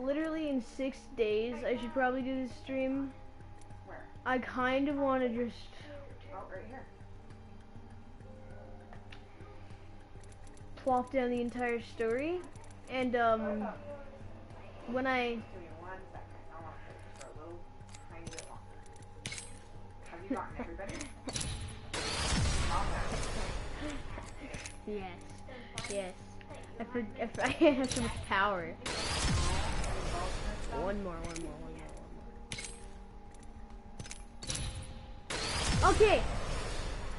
literally in 6 days, I should probably do this stream. Where? I kind of want to just... Oh, right here. plop down the entire story. And, when I... Give me 1 second. I want to finish for a little tiny bit longer. Have you gotten everybody? Yes. Yes. I have so much power. One more. Okay.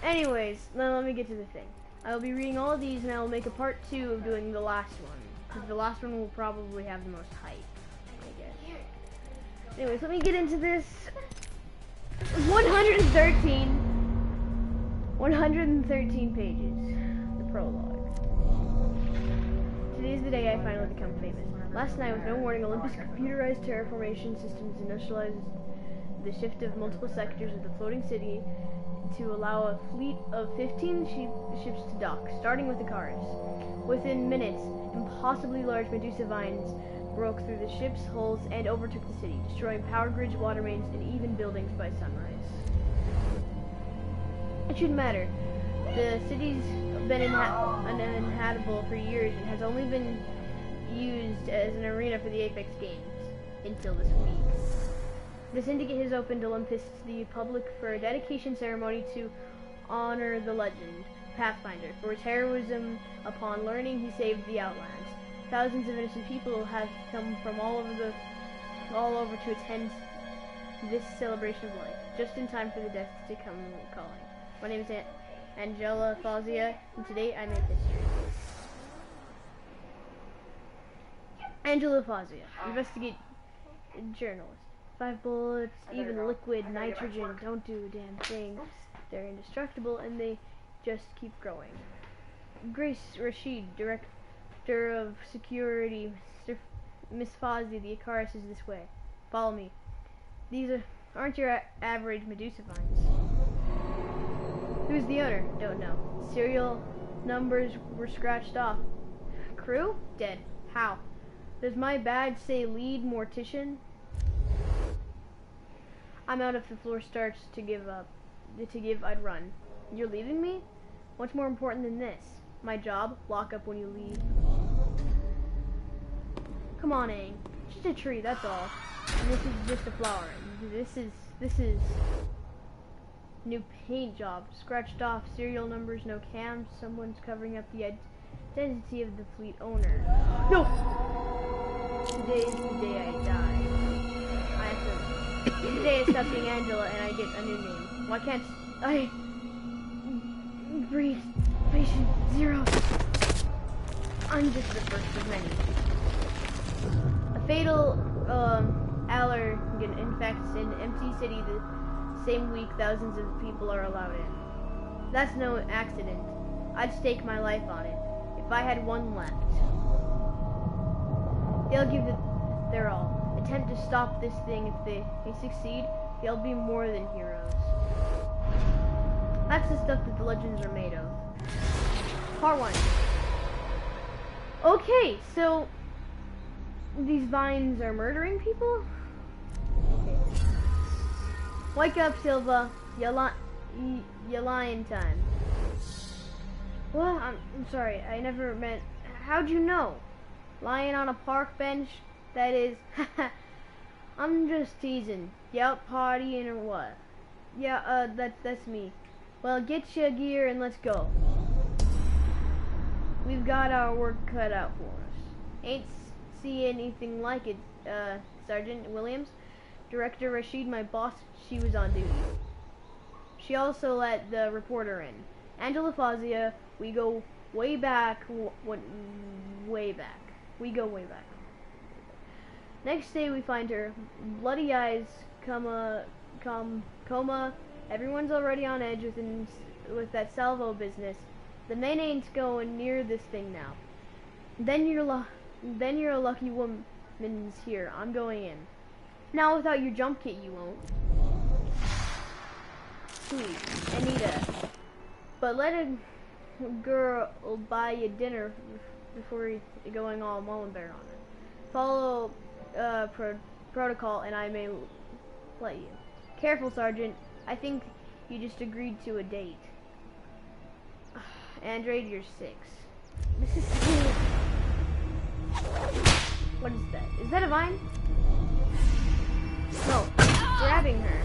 Anyways, now let me get to the thing. I will be reading all of these, and I will make a part 2 of doing the last one, because the last one will probably have the most hype, I guess. Anyways, let me get into this. 113 pages. The prologue. Today is the day I finally become famous. Last night, with no warning, Olympus computerized terraformation systems initialized the shift of multiple sectors of the floating city to allow a fleet of 15 ships to dock, starting with the cars. Within minutes, impossibly large Medusa vines broke through the ship's hulls and overtook the city, destroying power grids, water mains, and even buildings by sunrise. It shouldn't matter. The city's been uninhabitable for years and has only been used as an arena for the Apex Games until this week. The Syndicate has opened Olympus to the public for a dedication ceremony to honor the legend, Pathfinder, for his heroism upon learning he saved the Outlands. Thousands of innocent people have come from all over to attend this celebration of life, just in time for the death to come calling. My name is Angela Fazia, and today I make history. Angela Fazia, investigate journalist. 5 bullets, even liquid nitrogen don't do a damn thing. They're indestructible and they just keep growing. Grace Rashid, director of security. Miss Fazia, the Icarus is this way. Follow me. These aren't your average Medusa vines. Who's the owner? Don't know. Serial numbers were scratched off. Crew? Dead. How? Does my badge say lead mortician? I'm out. If the floor starts to give, I'd run. You're leaving me? What's more important than this? My job? Lock up when you leave. Come on, Aang. Just a tree, that's all. And this is just a flower. This is new paint job. Scratched off serial numbers, no cams. Someone's covering up the identity of the fleet owner. No! Today is the day I die. Today I stop being Angela and I get a new name. Why can't I breathe? Patient 0. I'm just the first of many. A fatal allergen infects an empty city the same week thousands of people are allowed in. That's no accident. I'd stake my life on it. If I had one left. They'll give it their all. Attempt to stop this thing. If they succeed, they'll be more than heroes. That's the stuff that the legends are made of. Part 1. Okay, so these vines are murdering people? Okay. Wake up, Silva. You're lying time. What? I'm sorry, I never meant... How'd you know? Lying on a park bench? That is... I'm just teasing. You out partying or what? Yeah, that's me. Well, get your gear and let's go. We've got our work cut out for us. Ain't see anything like it, Sergeant Williams. Director Rashid, my boss, she was on duty. She also let the reporter in. Angela Fazia, we go way back. Way back. We go way back. Next day we find her, bloody eyes, coma. Everyone's already on edge with that salvo business. The men ain't going near this thing now. Then you're a lucky woman's here. I'm going in. Now without your jump kit you won't. Sweet, Anita. But let a girl buy you dinner before you're going all Mullenbear on it. Follow protocol, and I may let you. Careful, Sergeant. I think you just agreed to a date. Android, you're 6. This is... What is that? Is that a vine? No, grabbing her.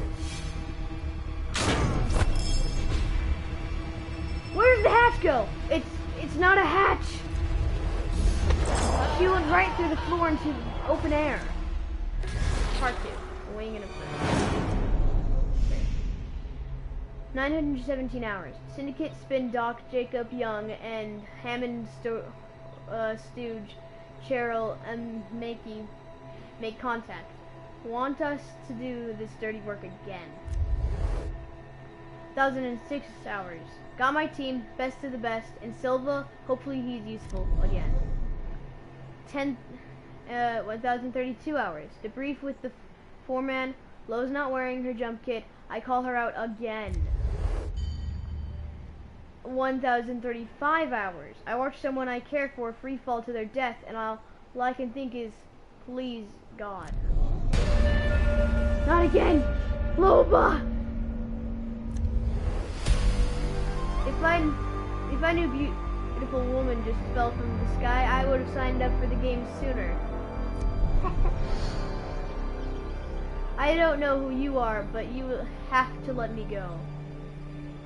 Where did the hatch go? It's not a hatch. She went right through the floor into open air. Part 2. Wing and a friend. 917 hours. Syndicate, Spin, Doc, Jacob, Young, and Hammond, Stooge, Cheryl, and Makey make contact. Want us to do this dirty work again. 1006 hours. Got my team, best of the best, and Silva, hopefully he's useful again. 1032 hours. Debrief with the foreman. Lo's not wearing her jump kit. I call her out again. 1035 hours. I watch someone I care for free fall to their death, and all I can think is, please, God. Not again! Loba! If I knew beautiful woman just fell from the sky, I would have signed up for the game sooner. I don't know who you are, but you have to let me go.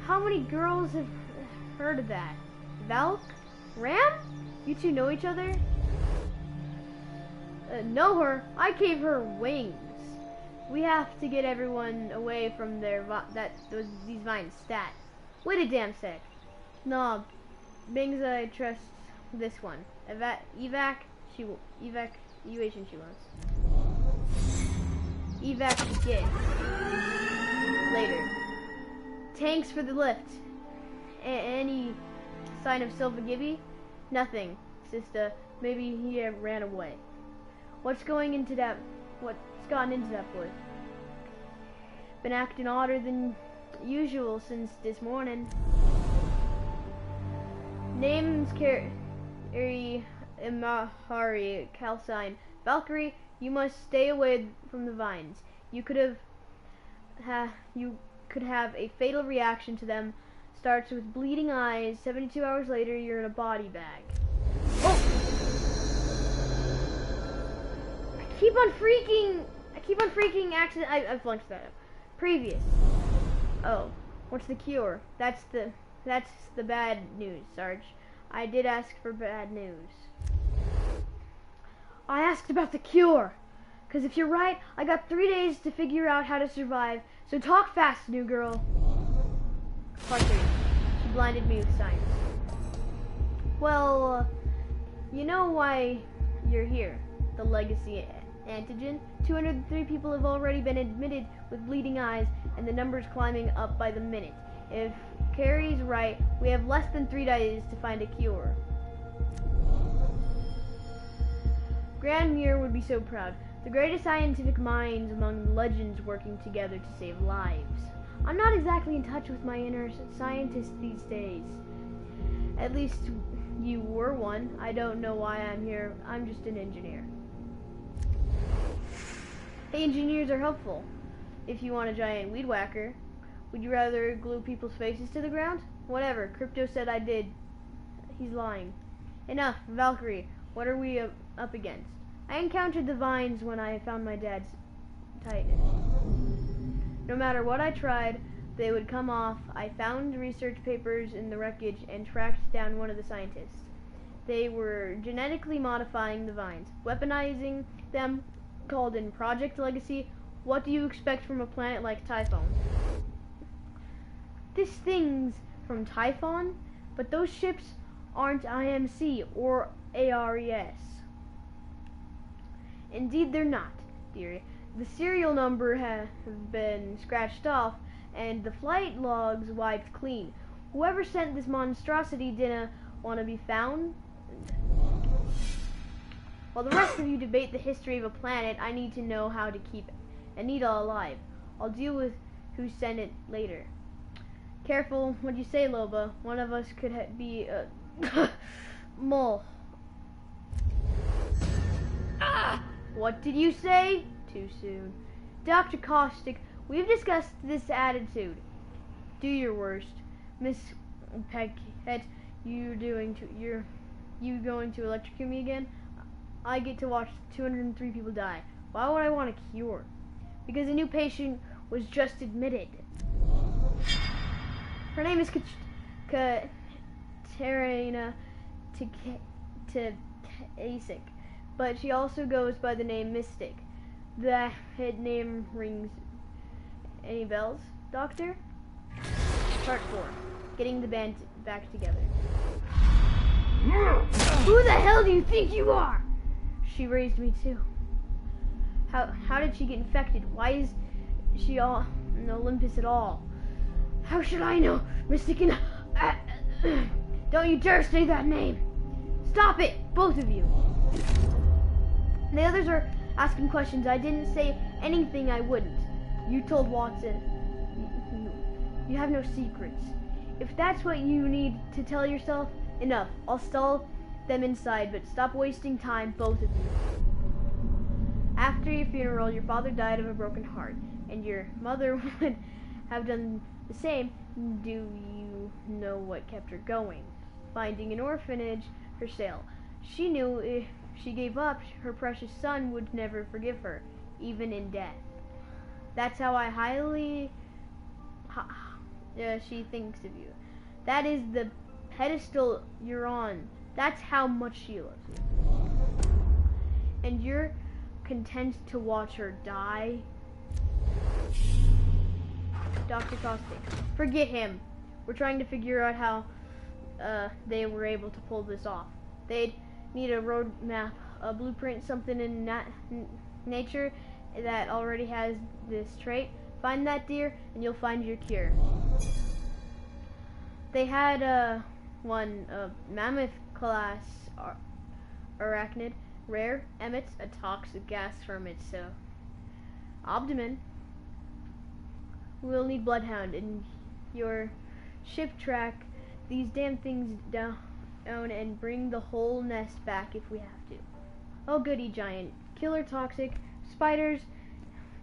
How many girls have heard of that? Valk? Ram? You two know each other? Know her? I gave her wings. We have to get everyone away from their these vines. Stat. Wait a damn sec. No, Bings, I trust this one. Evacuation she wants. Evac begin. Later. Tanks for the lift. Any sign of Silva Gibby? Nothing, sister. Maybe he ran away. What's gotten into that boy? Been acting odder than usual since this morning. Name's Carrie Imahari Calcine. Valkyrie, you must stay away from the vines. You could have a fatal reaction to them. Starts with bleeding eyes. 72 hours later, you're in a body bag. Oh! I keep on freaking accident. I flunked that up. Previous. Oh, what's the cure? That's the bad news, Sarge. I did ask for bad news. I asked about the cure. 'Cause if you're right, I got 3 days to figure out how to survive. So talk fast, new girl. Part 3. She blinded me with science. Well, you know why you're here. The legacy antigen. 203 people have already been admitted with bleeding eyes, and the number's climbing up by the minute. If Carrie's right, we have less than 3 days to find a cure. Grand Muir would be so proud. The greatest scientific minds among the legends working together to save lives. I'm not exactly in touch with my inner scientist these days. At least you were one. I don't know why I'm here. I'm just an engineer. Hey, engineers are helpful. If you want a giant weed whacker. Would you rather glue people's faces to the ground? Whatever. Crypto said I did. He's lying. Enough. Valkyrie, what are we up against? I encountered the vines when I found my dad's Titan. No matter what I tried, they would come off. I found research papers in the wreckage and tracked down one of the scientists. They were genetically modifying the vines, weaponizing them, called in Project Legacy. What do you expect from a planet like Typhon? This thing's from Typhon, but those ships aren't IMC or ARES. Indeed they're not, dearie. The serial number have been scratched off, and the flight logs wiped clean. Whoever sent this monstrosity didn't want to be found. While the rest of you debate the history of a planet, I need to know how to keep Anita alive. I'll deal with who sent it later. Careful what you say, Loba. One of us could be Mole. Ah! What did you say? Too soon. Dr. Caustic, we've discussed this attitude. Do your worst. Miss Peckett, you going to electrocute me again? I get to watch 203 people die. Why would I want a cure? Because a new patient was just admitted. Her name is Katerina Tasik, but she also goes by the name Mystic. That name rings any bells, Doctor? Part 4. Getting the band back together. Who the hell do you think you are? She raised me too. How did she get infected? Why is she all in Olympus at all? How should I know? Mystic and... Don't you dare say that name! Stop it! Both of you! The others are asking questions. I didn't say anything I wouldn't. You told Watson. You have no secrets. If that's what you need to tell yourself, enough. I'll stall them inside, but stop wasting time, both of you. After your funeral, your father died of a broken heart, and your mother would have done the same. Do you know what kept her going? Finding an orphanage for sale. She knew if she gave up, her precious son would never forgive her, even in death. That's how she thinks of you. That is the pedestal you're on. That's how much she loves you. And you're content to watch her die? Dr. Caustic, forget him. We're trying to figure out how they were able to pull this off. They'd need a roadmap, a blueprint, something in nature that already has this trait. Find that, dear, and you'll find your cure. They had a mammoth class arachnid, rare, emits a toxic gas from its abdomen. We'll need Bloodhound and your ship track these damn things down and bring the whole nest back if we have to. Oh goody, giant. Killer toxic, spiders,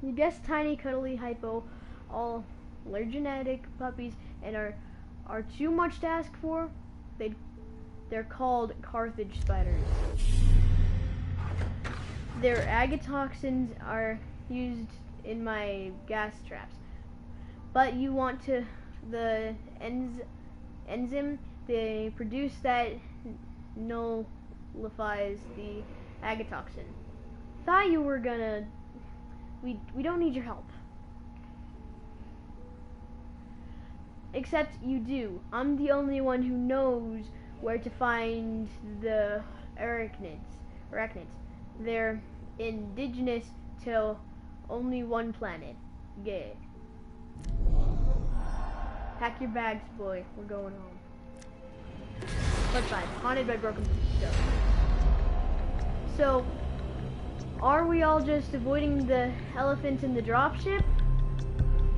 you guess tiny cuddly hypo, all allergenetic puppies, and are too much to ask for? They're called Carthage spiders. Their agatoxins are used in my gas traps. But you want the enzyme they produce that nullifies the agatoxin. Thought you were gonna... We don't need your help. Except you do. I'm the only one who knows where to find the arachnids. They're indigenous to only one planet. Gay. Pack your bags, boy. We're going home. Part 5. Haunted by broken stone. So, are we all just avoiding the elephant in the dropship?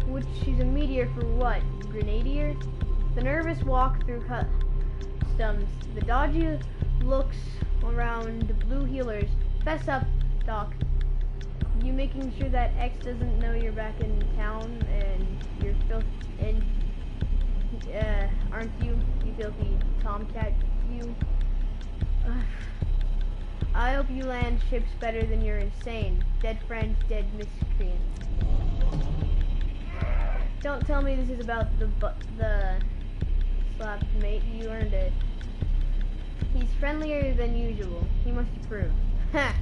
Which is a meteor for what? Grenadier? The nervous walk through customs. The dodgy looks around the blue healers. Fess up, Doc. You making sure that X doesn't know you're back in town and you're aren't you filthy tomcat, you? I hope you land ships better than you're insane. Dead friends, dead miscreants. Don't tell me this is about the slap mate. You earned it. He's friendlier than usual. He must approve. Ha!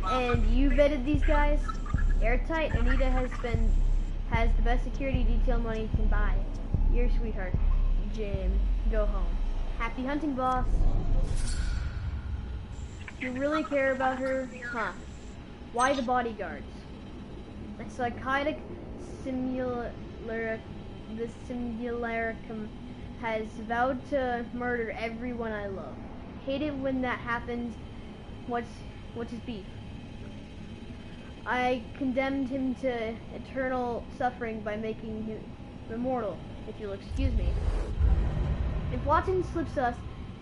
And you vetted these guys? Airtight. Anita has the best security detail money can buy. Your sweetheart, Jim. Go home. Happy hunting, boss. You really care about her? Huh. Why the bodyguards? A psychotic simulacrum has vowed to murder everyone I love. Hate it when that happens. What's his beef? I condemned him to eternal suffering by making him immortal, if you'll excuse me. If Watson slips us,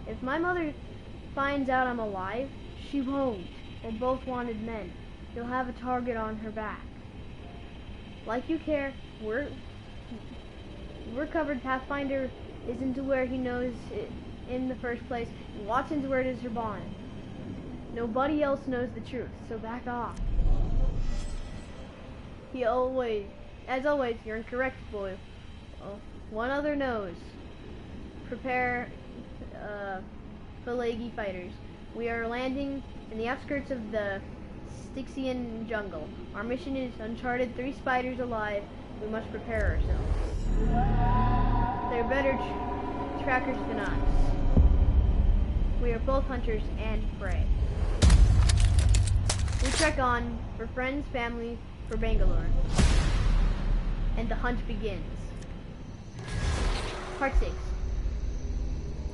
if my mother finds out I'm alive, she won't. We're both wanted men. You'll have a target on her back. Like you care, we're covered. Pathfinder isn't to where he knows it in the first place, and Watson's word is your bond. Nobody else knows the truth, so back off. As always, you're incorrect, boy. Oh, one other knows. Prepare, Pelagi fighters. We are landing in the outskirts of the Styxian jungle. Our mission is uncharted, 3 spiders alive. We must prepare ourselves. They're better trackers than us. We are both hunters and prey. We trek on for friends, family, for Bangalore. And the hunt begins. Part 6.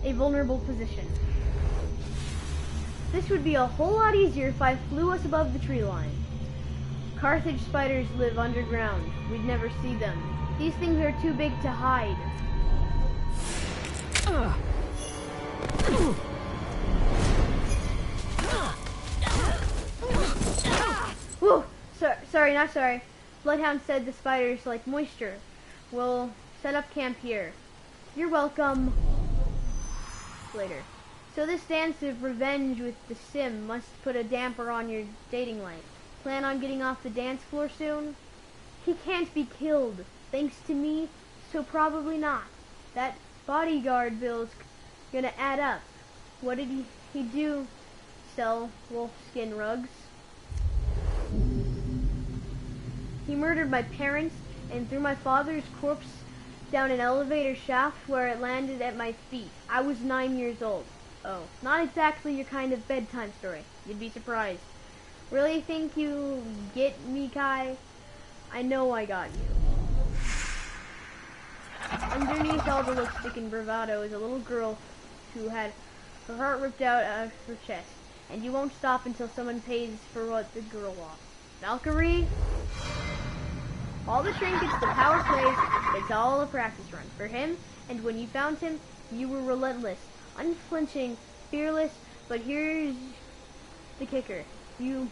A vulnerable position. This would be a whole lot easier if I flew us above the tree line. Carthage spiders live underground. We'd never see them. These things are too big to hide. Whoa! Sorry, not sorry. Bloodhound said the spiders like moisture. We'll set up camp here. You're welcome. Later. So this dance of revenge with the sim must put a damper on your dating life. Plan on getting off the dance floor soon? He can't be killed, thanks to me, so probably not. That bodyguard bill's gonna add up. What did he do? Sell wolfskin rugs? He murdered my parents and threw my father's corpse down an elevator shaft where it landed at my feet. I was 9 years old. Oh, not exactly your kind of bedtime story. You'd be surprised. Really think you get me, Kai? I know I got you. Underneath all the lipstick and bravado is a little girl who had her heart ripped out of her chest. And you won't stop until someone pays for what the girl lost. Valkyrie? All the trinkets the power plays, it's all a practice run. For him, and when you found him, you were relentless, unflinching, fearless, but here's the kicker. You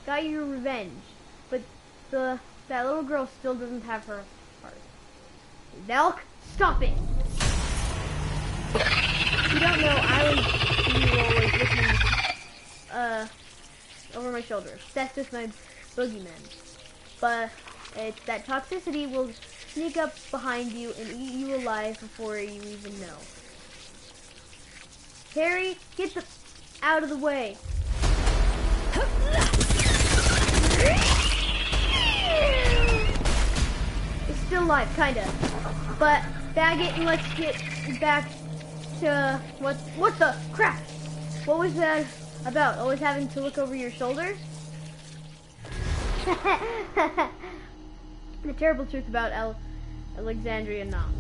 got your revenge, but that little girl still doesn't have her heart. Valk, stop it! You don't know, I was always looking over my shoulder, obsessed with my boogeyman. But it's that toxicity will sneak up behind you and eat you alive before you even know. Harry, get out of the way. It's still alive, kinda. But bag it and let's get back to what the crap? What was that about? Always having to look over your shoulder? The terrible truth about Alexandria Knox.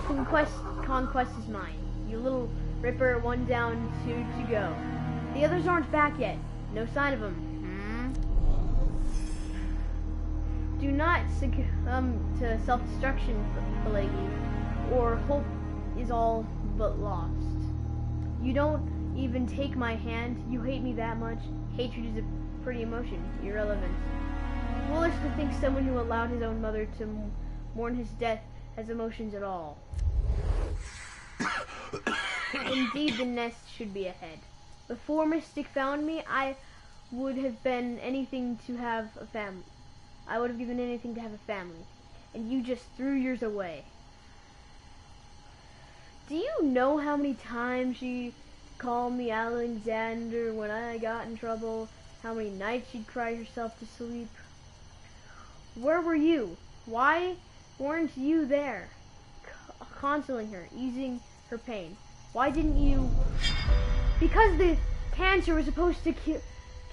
Conquest is mine. You little ripper, 1 down, 2 to go. The others aren't back yet. No sign of them. Do not succumb to self-destruction, Pelagi, or hope is all but lost. You don't even take my hand. You hate me that much. Hatred is a pretty emotion. Irrelevant. Foolish to think someone who allowed his own mother to mourn his death has emotions at all. Indeed, the nest should be ahead. Before Mystic found me, I would have been anything to have a family. I would have given anything to have a family. And you just threw yours away. Do you know how many times she called me Alexander when I got in trouble? How many nights she'd cry herself to sleep? Where were you? Why weren't you there? Consoling her, easing her pain. Why didn't you? Because the cancer was supposed to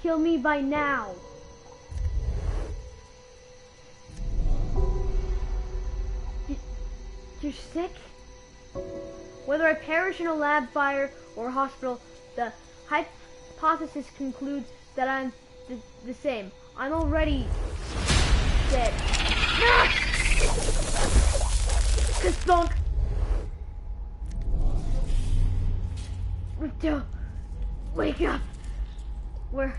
kill me by now. You're sick? Whether I perish in a lab fire or a hospital, the hypothesis concludes that I'm the same. I'm already dead. Kastonk! Ripto, wake up! Where,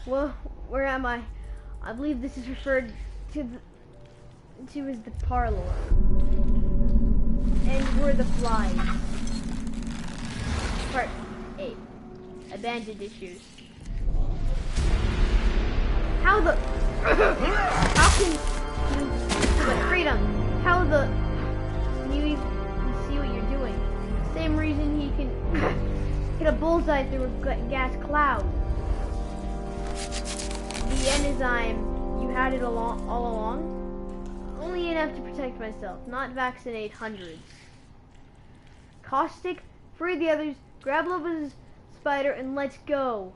well, where am I? I believe this is referred to as the parlor. And we're the flies. Part 8. Abandoned issues. How the... How can you... But freedom. How the... Can you even see what you're doing? Same reason he can hit a bullseye through a gas cloud. The enzyme, you had it all along? Only enough to protect myself, not vaccinate hundreds. Caustic, free the others, grab Loba's spider, and let's go.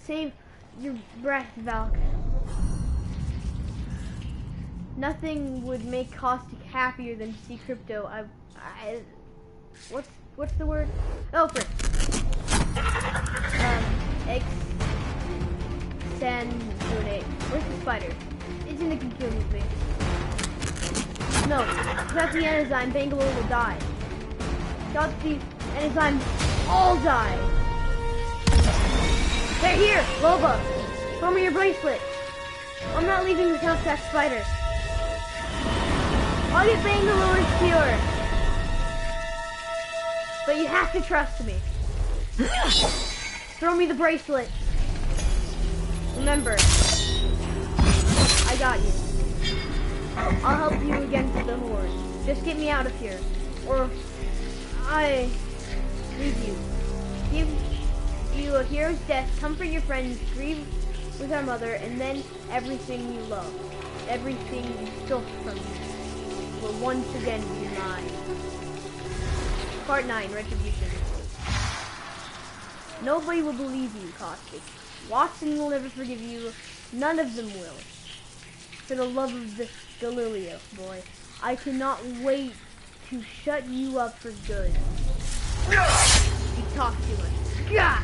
Save your breath, Valk. Nothing would make Caustic happier than to see Crypto. What's the word? Oh, frick. Exsanguinate. Where's the spider? It's in the cocoon with me. No, without the enzyme, Bangalore will die. Without the enzyme, all die. They're here, Loba. Throw me your bracelet. I'm not leaving without that spider. I'll get Bangalore's cure. But you have to trust me. Throw me the bracelet. Remember, I got you. I'll help you against the horde. Just get me out of here, or I leave you. Give you a hero's death, comfort your friends, grieve with our mother, and then everything you love, everything you stole from me, will once again be mine. Part 9, Retribution. Nobody will believe you, Caustic. Watson will never forgive you. None of them will. For the love of the Galileo, boy, I cannot wait to shut you up for good. You talk too much. Gah!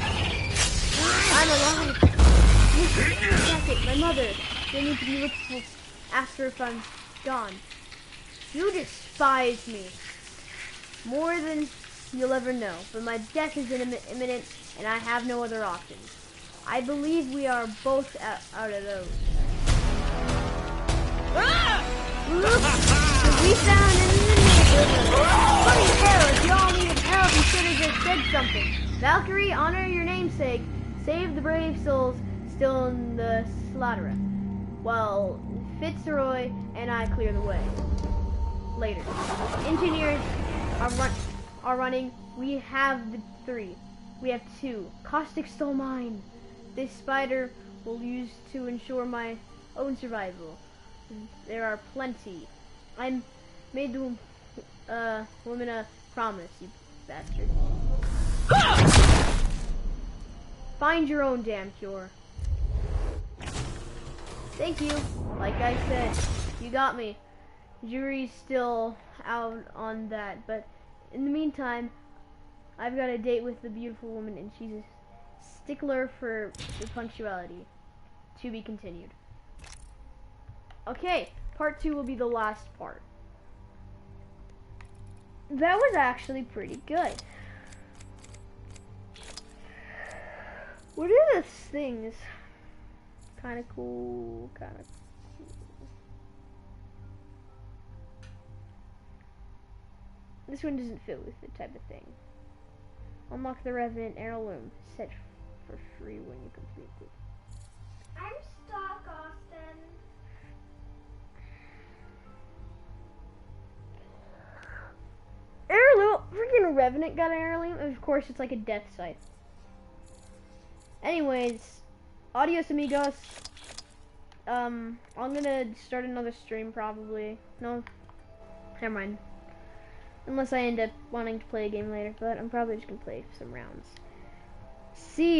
I'm alive. Second, my mother. They need to be looked for after if I'm gone. You despise me more than you'll ever know, but my death is imminent, and I have no other options. I believe we are both out of those. We found in the neighborhood. Funny hell, if y'all needed help, you should have just said something. Valkyrie, honor your namesake. Save the brave souls still in the slaughterer. While Fitzroy and I clear the way. Later. Engineers are running. We have the 3. We have 2. Caustic stole mine. This spider will use to ensure my own survival. There are plenty. I made the woman a promise, you bastard. Find your own damn cure. Thank you. Like I said, you got me. Jury's still out on that, but in the meantime, I've got a date with the beautiful woman, and she's a stickler for the punctuality. To be continued. Okay, part 2 will be the last part. That was actually pretty good. What are those things? Kind of cool, kind of cool. This one doesn't fit with the type of thing. Unlock the Revenant Heirloom. Set for free when you complete it. I'm stuck, Austin. Heirloom? Freaking Revenant got an heirloom? Of course, it's like a death scythe. Anyways, adios amigos. I'm gonna start another stream probably. No, never mind. Unless I end up wanting to play a game later, but I'm probably just gonna play some rounds. See ya.